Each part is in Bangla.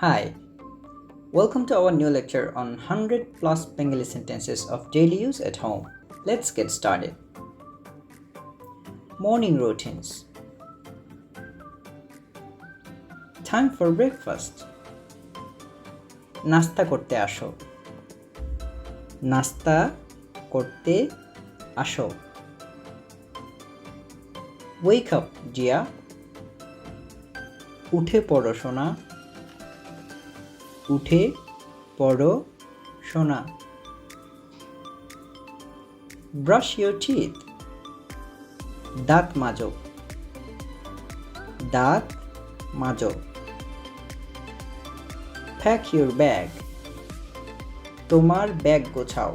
Hi, welcome to our new lecture on 100 plus Bengali sentences of daily use at home. Let's get started. Morning routines. Time for breakfast. নাস্তা করতে আসো। নাস্তা করতে আসো। Wake up, Jia. উঠে পড়ো সোনা। উঠে পড়ো সোনা। Brush your teeth. দাঁত মাজো। দাঁত মাজো। Pack your bag. তোমার ব্যাগ গোছাও।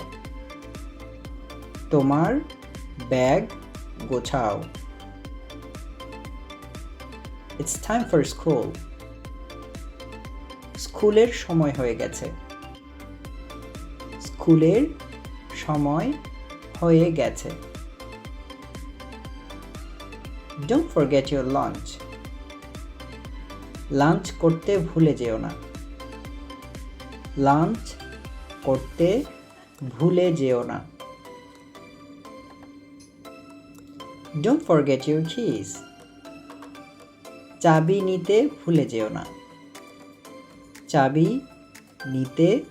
তোমার bag গোছাও। It's time for school. স্কুলের সময় হয়ে গেছে। স্কুলের সময় হয়ে গেছে। Don't forget your lunch. Lunch করতে ভুলে যেও না। লাঞ্চ করতে ভুলে যেও না। Don't forget your keys. চাবি নিতে ভুলে যেও না। চাবি নিতে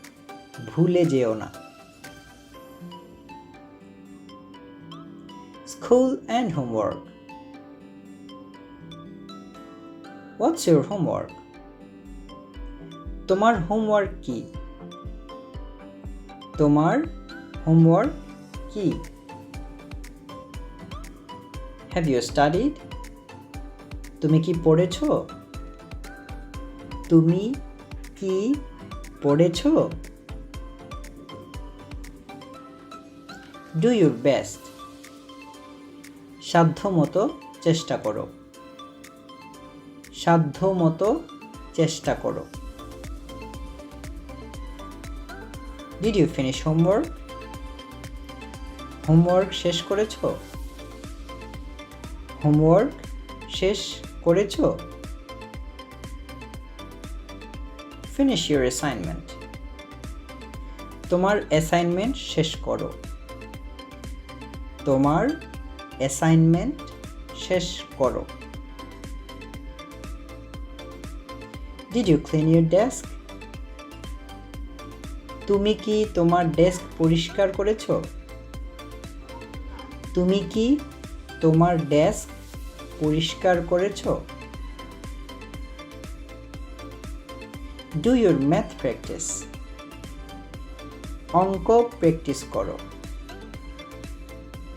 ভুলে যেও না। School and homework. What's your homework? তোমার হোমওয়ার্ক কি? তোমার হোমওয়ার্ক কি? Have you studied? তুমি কি পড়েছো? তুমি কি পড়েছো? Do your best. সাধ্যমতো চেষ্টা করো। সাধ্যমতো চেষ্টা করো। Did you finish homework? Homework শেষ করেছো? হোমওয়ার্ক শেষ করেছো? Finish your assignment. তোমার অ্যাসাইনমেন্ট শেষ করো। তোমার অ্যাসাইনমেন্ট শেষ করো। Did you clean your desk? তুমি কি তোমার ডেস্ক পরিষ্কার করেছো? তুমি কি তোমার ডেস্ক পরিষ্কার করেছো? Do your math practice. অঙ্ক প্র্যাকটিস করো।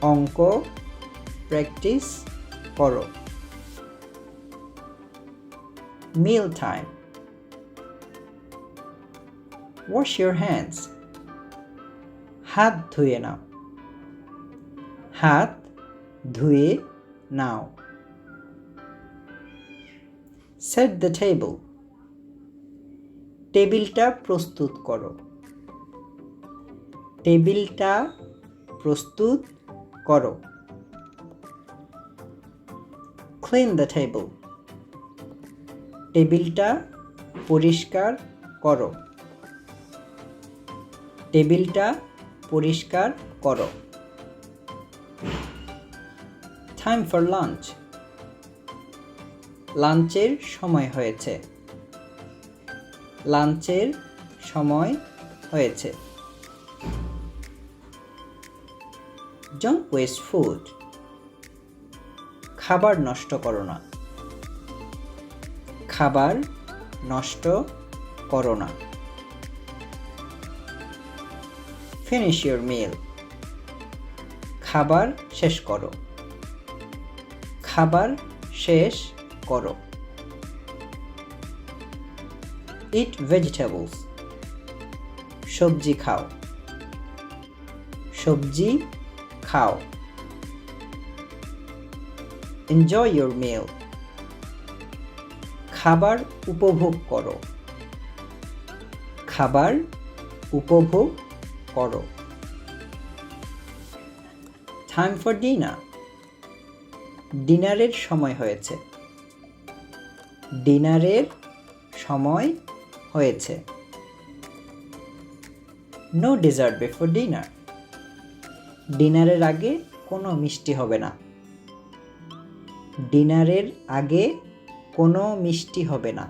অঙ্ক প্র্যাকটিস করো। Meal time. Wash your hands. হাত ধুয়ে নাও। হাত ধুয়ে নাও। Set the table. টেবিলটা প্রস্তুত করো। টেবিলটা প্রস্তুত করো। Clean the table. টেবিলটা পরিষ্কার করো। টেবিলটা পরিষ্কার করো। Time for lunch. লাঞ্চের সময় হয়েছে। লাঞ্চের সময় হয়েছে। Don't waste food. খাবার নষ্ট করো না। খাবার নষ্ট করো না। Finish your meal. খাবার শেষ করো। খাবার শেষ করো। Eat vegetables. সবজি খাও। সবজি খাও। Enjoy your meal. খাবার উপভোগ করো। খাবার উপভোগ করো। Time for dinner. ডিনারের সময় হয়েছে। ডিনারের সময় হয়েছে। নো ডেজার্ট বিফোর ডিনার, ডিনারের আগে কোনো মিষ্টি হবে না। ডিনারের আগে কোনো মিষ্টি হবে না।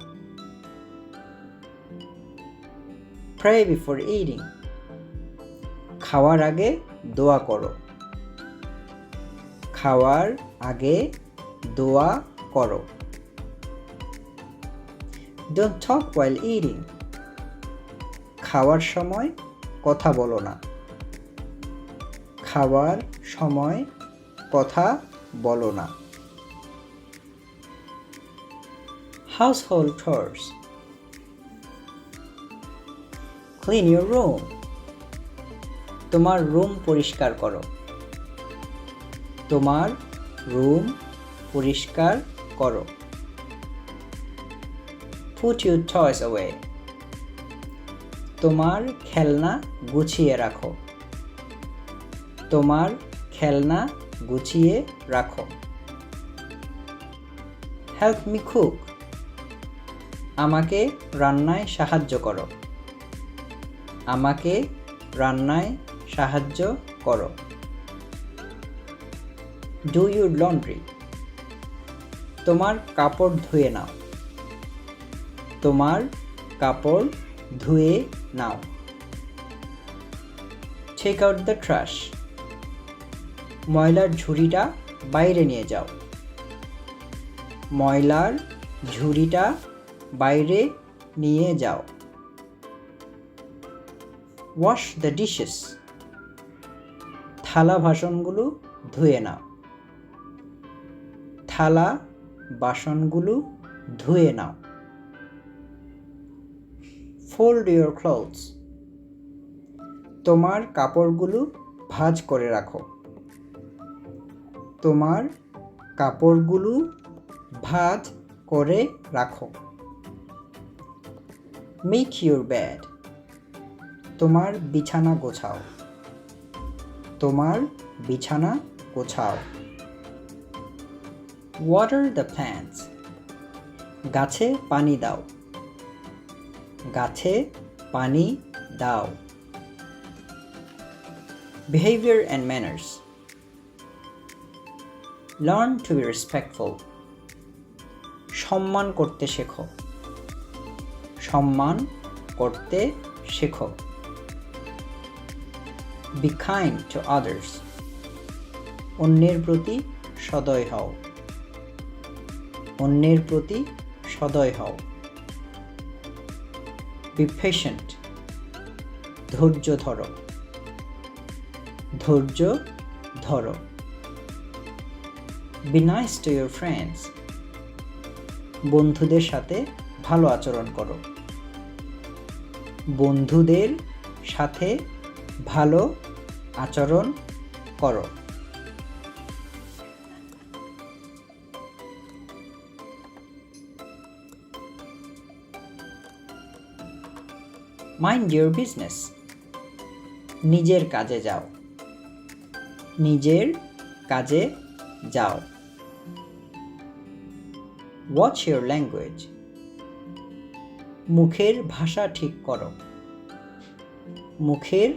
প্রে বিফোর ইটিং, খাওয়ার আগে দোয়া করো। খাওয়ার আগে দোয়া করো। ডোন্ট টক হোয়াইল ইটিং, খাওয়ার সময় কথা বলো না। খাওয়ার সময় কথা বলো না। Household chores, clean your room, তোমার রুম পরিষ্কার করো। তোমার রুম পরিষ্কার করো। Put your toys away, তোমার খেলনা গুছিয়ে রাখো। তোমার খেলনা গুছিয়ে রাখো। Help me cook, আমাকে রান্নায় সাহায্য করো। আমাকে রান্নায় সাহায্য করো। Do your laundry, তোমার কাপড় ধুয়ে নাও। তোমার কাপড় ধুয়ে নাও। Take out the trash, ময়লার ঝুড়িটা বাইরে নিয়ে যাও। ময়লার ঝুড়িটা বাইরে নিয়ে যাও। Wash the dishes, থালা বাসনগুলো ধুয়ে নাও। থালা বাসনগুলো ধুয়ে নাও। Fold your clothes, তোমার কাপড়গুলো ভাঁজ করে রাখো। তোমার কাপড়গুলো ভাঁজ করে রাখো। Make your bed, তোমার বিছানা গোছাও। তোমার বিছানা গোছাও। Water the plants, গাছে পানি দাও। গাছে পানি দাও। Behavior and manners, learn to be respectful, সম্মান করতে শেখো। সম্মান করতে শেখো। Be kind to others, অন্যের প্রতি সদয় হও। অন্যের প্রতি সদয় হও। Be patient, ধৈর্য ধরো। ধৈর্য ধরো। Be nice to your friends, বন্ধুদের সাথে ভালো আচরণ করো। বন্ধুদের সাথে ভালো আচরণ করো। Mind your business, নিজের কাজে যাও। নিজের কাজে যাও। Watch your language, মুখের ভাষা ঠিক করো। মুখের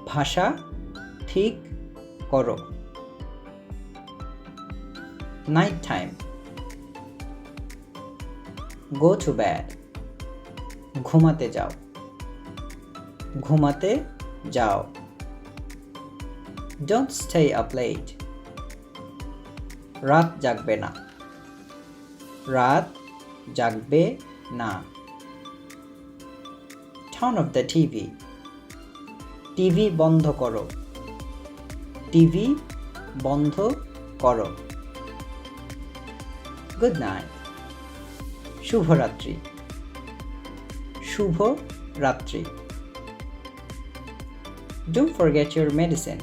ভাষা ঠিক করো। Night time, go to bed, ঘুমাতে যাও। ঘুমাতে যাও। Don't stay up late, রাত জাগবে না। রাত জাগবে না। Turn off the TV, TV বন্ধ করো। টিভি বন্ধ করো। Good night, শুভরাত্রি। শুভ রাত্রি। Don't forget your medicine,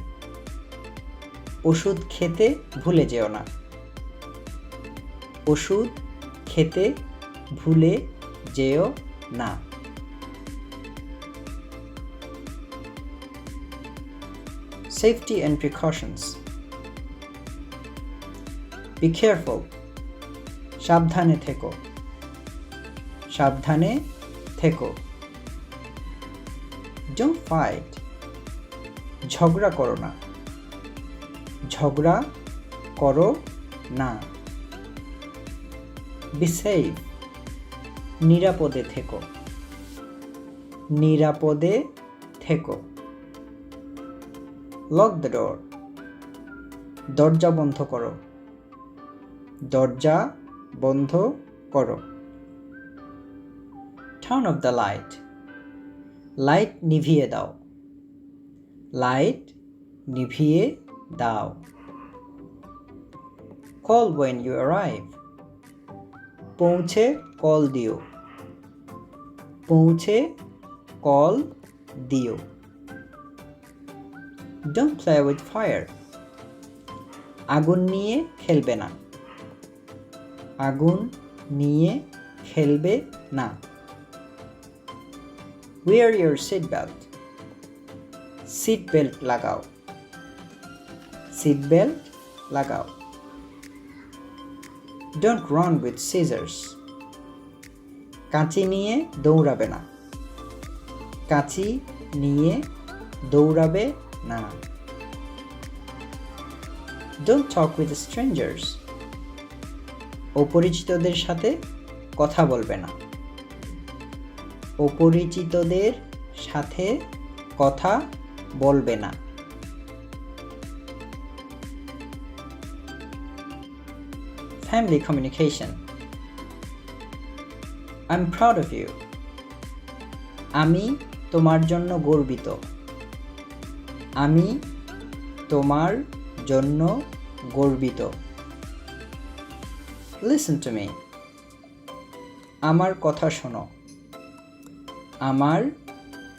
ওষুধ খেতে ভুলে যেও না। ওষুধ খেতে ভুলে যেও না। Safety and precautions, be careful, সাবধানে থেকো। সাবধানে থেকো। Don't fight. ঝগড়া করো না। ঝগড়া করো না। Be safe. নিরাপদে থেকো। নিরাপদে থেকো। Lock the door. দরজা বন্ধ করো। দরজা বন্ধ করো। Turn off the light. Light নিভিয়ে দাও। লাইট নিভিয়ে দাও। Call when you arrive. পৌঁছে কল দিও। পৌঁছে কল দিও। Don't play with fire. আগুন নিয়ে খেলবে না। আগুন নিয়ে খেলবে না। Wear your seat belt. Seat belt লাগাও। সিট বেল্ট লাগাও। Don't run with scissors. কাঁচি নিয়ে দৌড়াবে না। কাঁচি নিয়ে দৌড়াবে না। Don't talk with strangers. অপরিচিতদের সাথে কথা বলবে না। অপরিচিতদের সাথে কথা বলবে না। Family communication. I'm proud of you. আমি তোমার জন্য গর্বিত। আমি তোমার জন্য গর্বিত। Listen to me. আমার কথা শোনো। আমার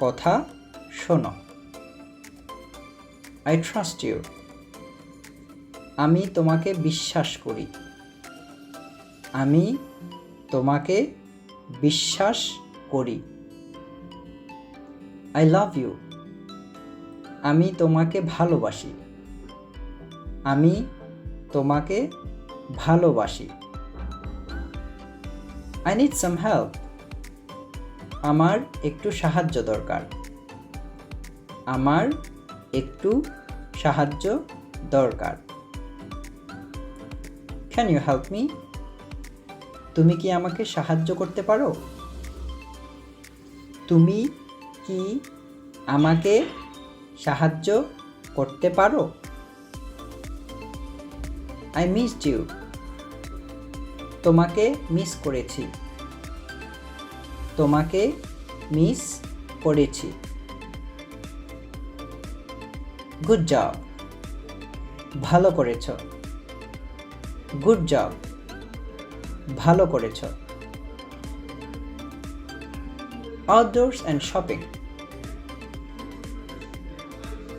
কথা শোনো। I trust you. আমি তোমাকে বিশ্বাস করি। আমি তোমাকে বিশ্বাস করি। I love you. আমি তোমাকে ভালোবাসি। আমি তোমাকে ভালোবাসি। I need some help. আমার একটু সাহায্য দরকার। আমার একটু সাহায্য দরকার। Can you help me? তুমি কি আমাকে সাহায্য করতে পারো? তুমি কি আমাকে সাহায্য করতে পারো? I missed you. তোমাকে মিস করেছি। তোমাকে মিস করেছি। Good job. ভালো করেছ। Good job. ভালো করেছ। Outdoors and shopping.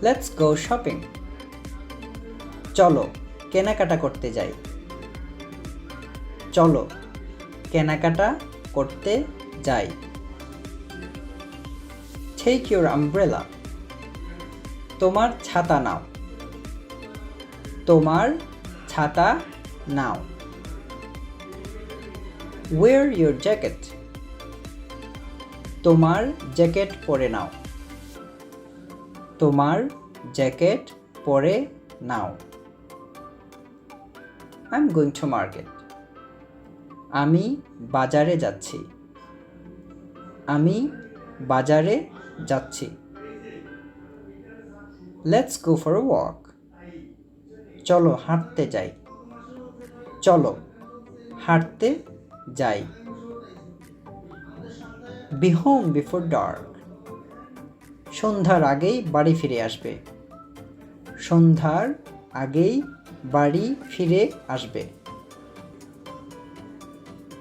Let's go shopping. চলো কেনাকাটা করতে যাই। চলো কেনাকাটা করতে যাই। Take your umbrella. তোমার ছাতা নাও। তোমার ছাতা নাও। Wear your jacket. তোমার জ্যাকেট পরে নাও। তোমার জ্যাকেট পরে নাও। I'm going to market. আমি বাজারে যাচ্ছি। আমি বাজারে যাচ্ছি। Let's go for a walk. চলো হাঁটতে যাই। চলো হাঁটতে যাই। Be home before dark. সন্ধ্যার আগেই বাড়ি ফিরে আসবে। সন্ধ্যার আগেই বাড়ি ফিরে আসবে।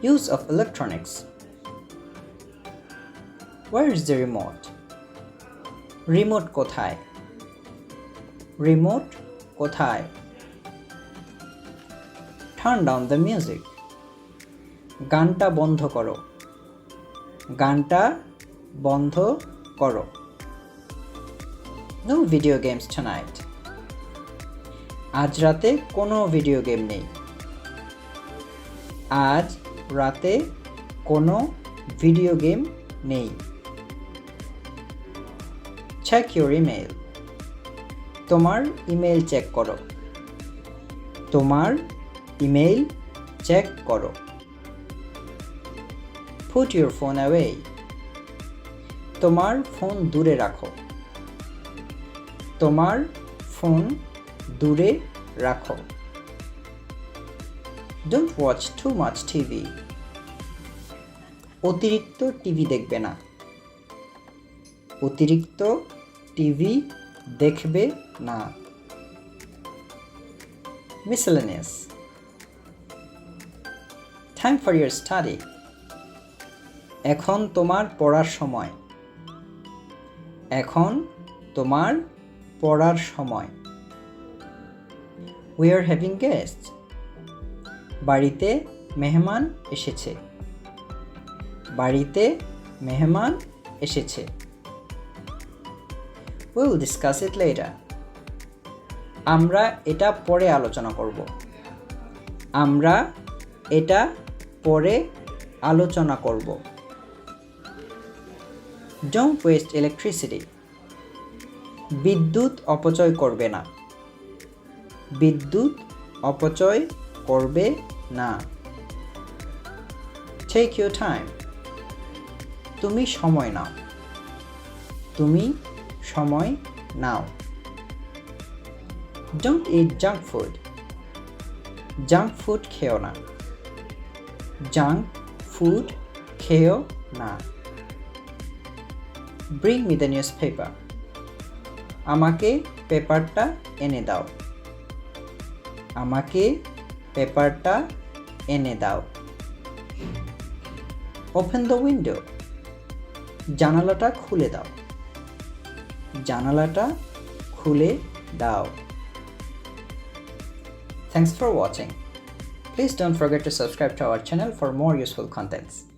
Use of electronics. Where is the remote? Remote কোথায়? রিমোট কোথায়? Turn down the music. গানটা বন্ধ করো। গানটা বন্ধ করো। No video games tonight. আজ রাতে কোনো ভিডিও গেম নেই। আজ রাতে কোনো ভিডিও গেম নেই। Check your email. তোমার ইমেল চেক করো। তোমার ইমেল চেক করো। Put your phone away. তোমার ফোন দূরে রাখো। তোমার ফোন দূরে রাখো। Don't watch too much TV. অতিরিক্ত টিভি দেখবে না। অতিরিক্ত টিভি দেখবে না। Miscellaneous. Time for your study. এখন তোমার পড়ার সময়। এখন তোমার পড়ার সময়। We are having guests. বাড়িতে মেহমান এসেছে। বাড়িতে মেহমান এসেছে। We'll discuss it later. আমরা এটা পরে আলোচনা করব। আমরা এটা পরে আলোচনা করব। Don't waste electricity. বিদ্যুৎ অপচয় করবে না। বিদ্যুৎ অপচয় করবে না। Take your time. তুমি সময় নাও। তুমি সময় নাও। Don't eat junk food. Junk food খেও না। জাঙ্ক ফুড খেও না। Bring me the newspaper. আমাকে পেপারটা এনে দাও। আমাকে পেপারটা এনে দাও। Open the window. জানালাটা খুলে দাও। জানালাটা খুলে দাও। Thanks for watching. Please don't forget to subscribe to our channel for more useful contents.